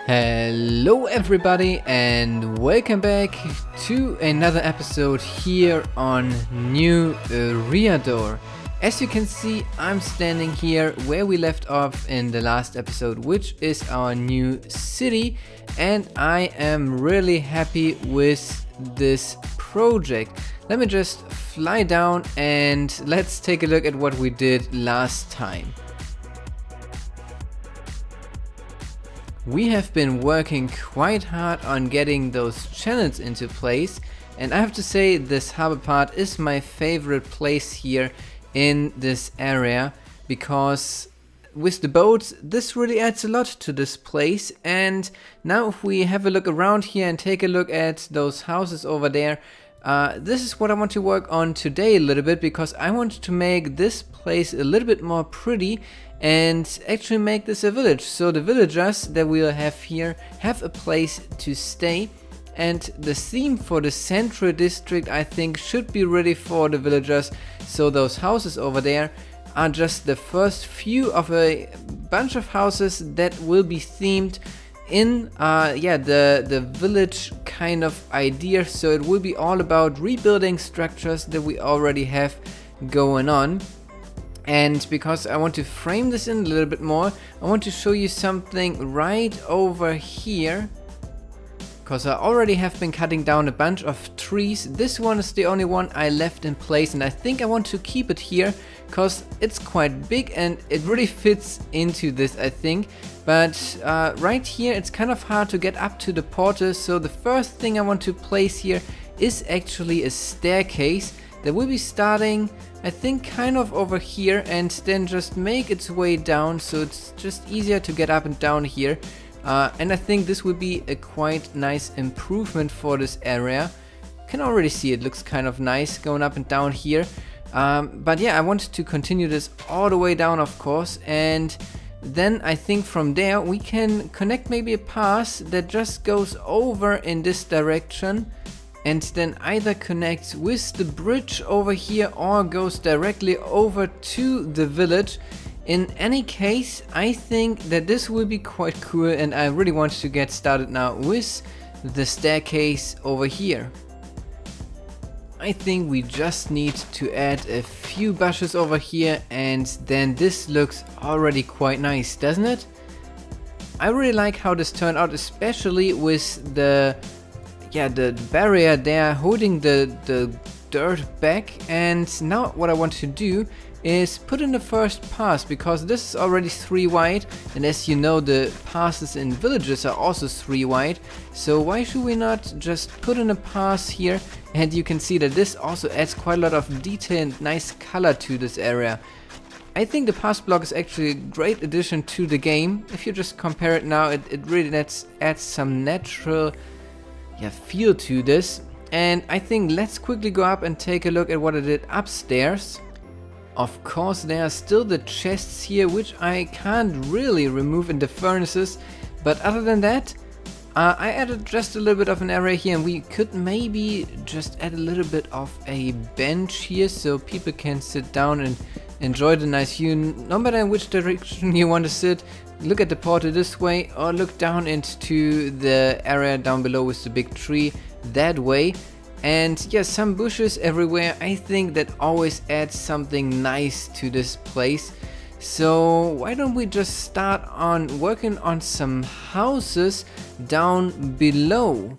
Hello everybody and welcome back to another episode here on New Eriador. As you can see, I'm standing here where we left off in the last episode, which is our new city, and I am really happy with this project. Let me just fly down and let's take a look at what we did last time. We have been working quite hard on getting those channels into place, and I have to say this harbor part is my favorite place here in this area, because with the boats this really adds a lot to this place. And now if we have a look around here and take a look at those houses over there, this is what I want to work on today a little bit, because I want to make this place a little bit more pretty and actually make this a village, so the villagers that we'll have here have a place to stay. And the theme for the central district, I think, should be ready for the villagers, so those houses over there are just the first few of a bunch of houses that will be themed in the village kind of idea. So it will be all about rebuilding structures that we already have going on. And because I want to frame this in a little bit more, I want to show you something right over here, because I already have been cutting down a bunch of trees. This one is the only one I left in place, and I think I want to keep it here because it's quite big and it really fits into this, I think. But right here it's kind of hard to get up to the portal, so the first thing I want to place here is actually a staircase that will be starting, I think, kind of over here and then just make its way down, so it's just easier to get up and down here. And I think this will be a quite nice improvement for this area. You can already see it looks kind of nice going up and down here. But yeah, I want to continue this all the way down, of course, and then I think from there we can connect maybe a path that just goes over in this direction and then either connects with the bridge over here or goes directly over to the village. In any case, I think that this will be quite cool, and I really want to get started now with the staircase over here. I think we just need to add a few bushes over here, and then this looks already quite nice, doesn't it? I really like how this turned out, especially with the barrier there holding the dirt back. And now what I want to do is put in the first pass, because this is already 3 wide, and as you know, the passes in villages are also 3 wide, so why should we not just put in a pass here? And you can see that this also adds quite a lot of detail and nice color to this area. I think the pass block is actually a great addition to the game. If you just compare it now, it really adds some natural feel to this. And I think let's quickly go up and take a look at what I did upstairs. Of course, there are still the chests here, which I can't really remove in the furnaces, but other than that, I added just a little bit of an area here, and we could maybe just add a little bit of a bench here so people can sit down and enjoy the nice view, no matter in which direction you want to sit. Look at the portal this way, or look down into the area down below with the big tree that way. And yes, some bushes everywhere. I think that always adds something nice to this place. So why don't we just start on working on some houses down below?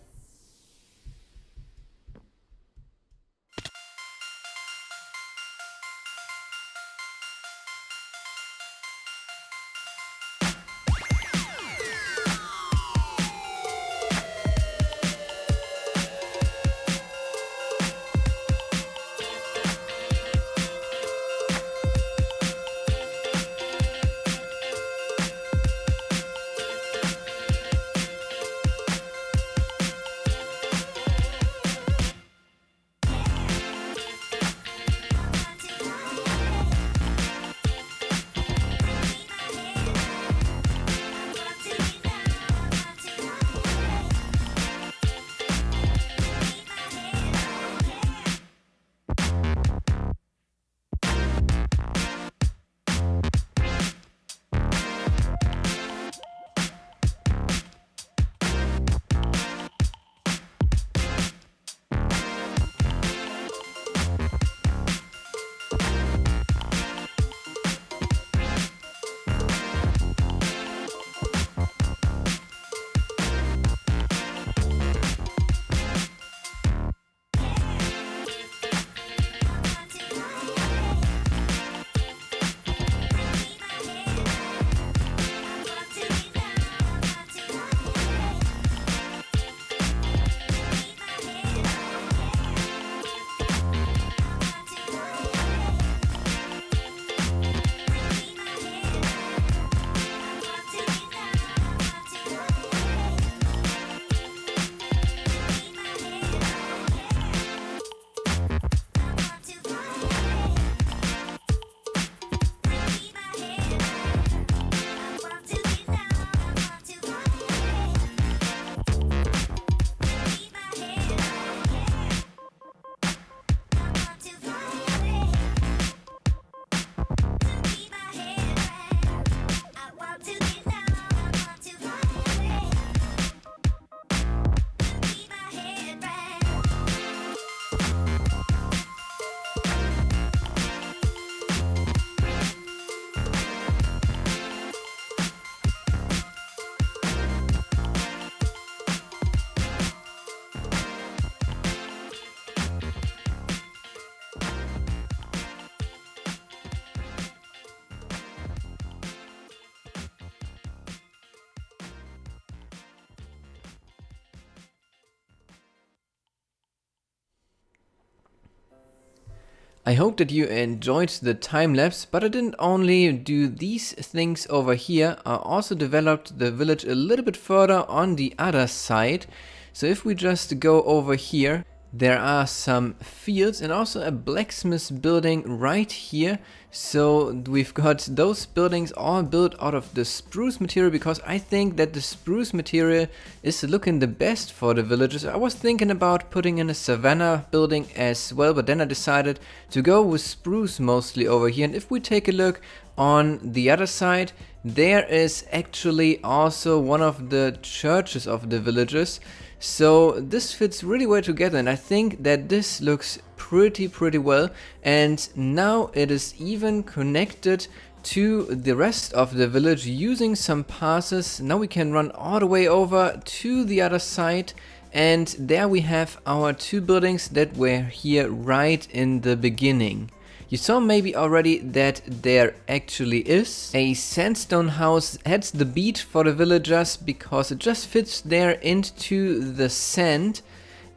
I hope that you enjoyed the time lapse, but I didn't only do these things over here, I also developed the village a little bit further on the other side. So if we just go over here, there are some fields and also a blacksmith building right here. So we've got those buildings all built out of the spruce material, because I think that the spruce material is looking the best for the villages. I was thinking about putting in a savanna building as well, but then I decided to go with spruce mostly over here. And if we take a look on the other side, there is actually also one of the churches of the villages. So this fits really well together, and I think that this looks pretty well. And now it is even connected to the rest of the village using some passes. Now we can run all the way over to the other side, and there we have our two buildings that were here right in the beginning. You saw maybe already that there actually is a sandstone house. That's the beat for the villagers because it just fits there into the sand.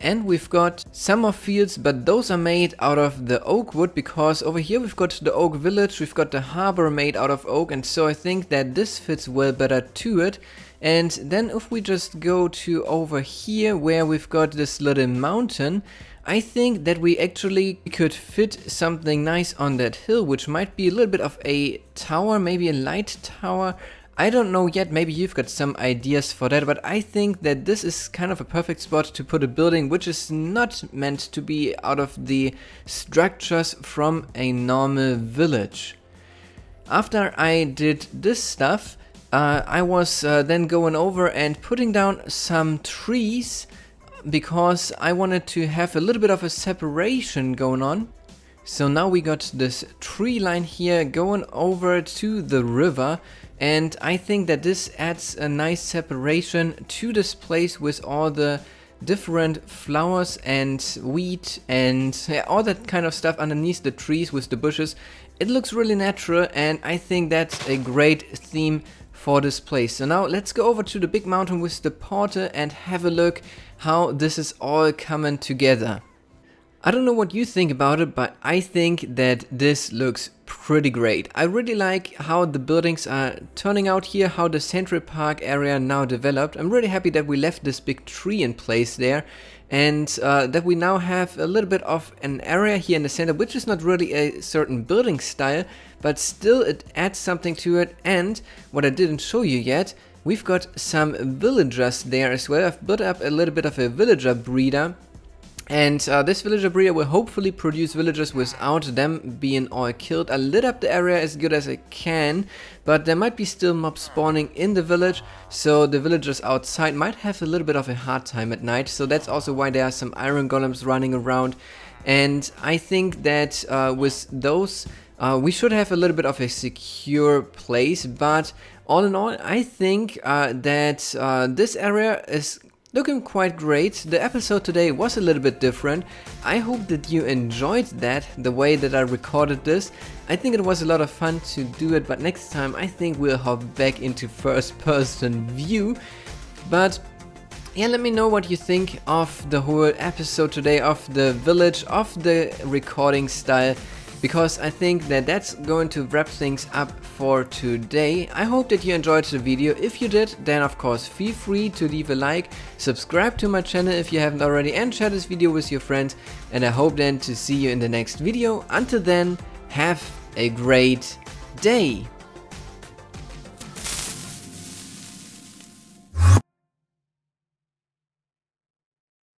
And we've got summer fields, but those are made out of the oak wood, because over here we've got the oak village, we've got the harbor made out of oak, and so I think that this fits well better to it. And then if we just go to over here where we've got this little mountain, I think that we actually could fit something nice on that hill, which might be a little bit of a tower, maybe a light tower. I don't know yet, maybe you've got some ideas for that, but I think that this is kind of a perfect spot to put a building which is not meant to be out of the structures from a normal village. After I did this stuff, I was then going over and putting down some trees, because I wanted to have a little bit of a separation going on. So now we got this tree line here going over to the river, and I think that this adds a nice separation to this place with all the different flowers and wheat and all that kind of stuff underneath the trees with the bushes. It looks really natural, and I think that's a great theme for this place. So now let's go over to the big mountain with the portal and have a look how this is all coming together. I don't know what you think about it, but I think that this looks pretty great. I really like how the buildings are turning out here, how the Central Park area now developed. I'm really happy that we left this big tree in place there, and that we now have a little bit of an area here in the center, which is not really a certain building style, but still it adds something to it. And what I didn't show you yet, we've got some villagers there as well. I've built up a little bit of a villager breeder, and this villager breeder will hopefully produce villagers without them being all killed. I lit up the area as good as I can, but there might be still mobs spawning in the village, so the villagers outside might have a little bit of a hard time at night. So that's also why there are some iron golems running around, and I think that with those we should have a little bit of a secure place. But all in all, I think that this area is looking quite great. The episode today was a little bit different. I hope that you enjoyed that, the way that I recorded this. I think it was a lot of fun to do it, but next time I think we'll hop back into first person view. But yeah, let me know what you think of the whole episode today, of the village, of the recording style, because I think that that's going to wrap things up for today. I hope that you enjoyed the video. If you did, then of course feel free to leave a like, subscribe to my channel if you haven't already, and share this video with your friends. And I hope then to see you in the next video. Until then, have a great day.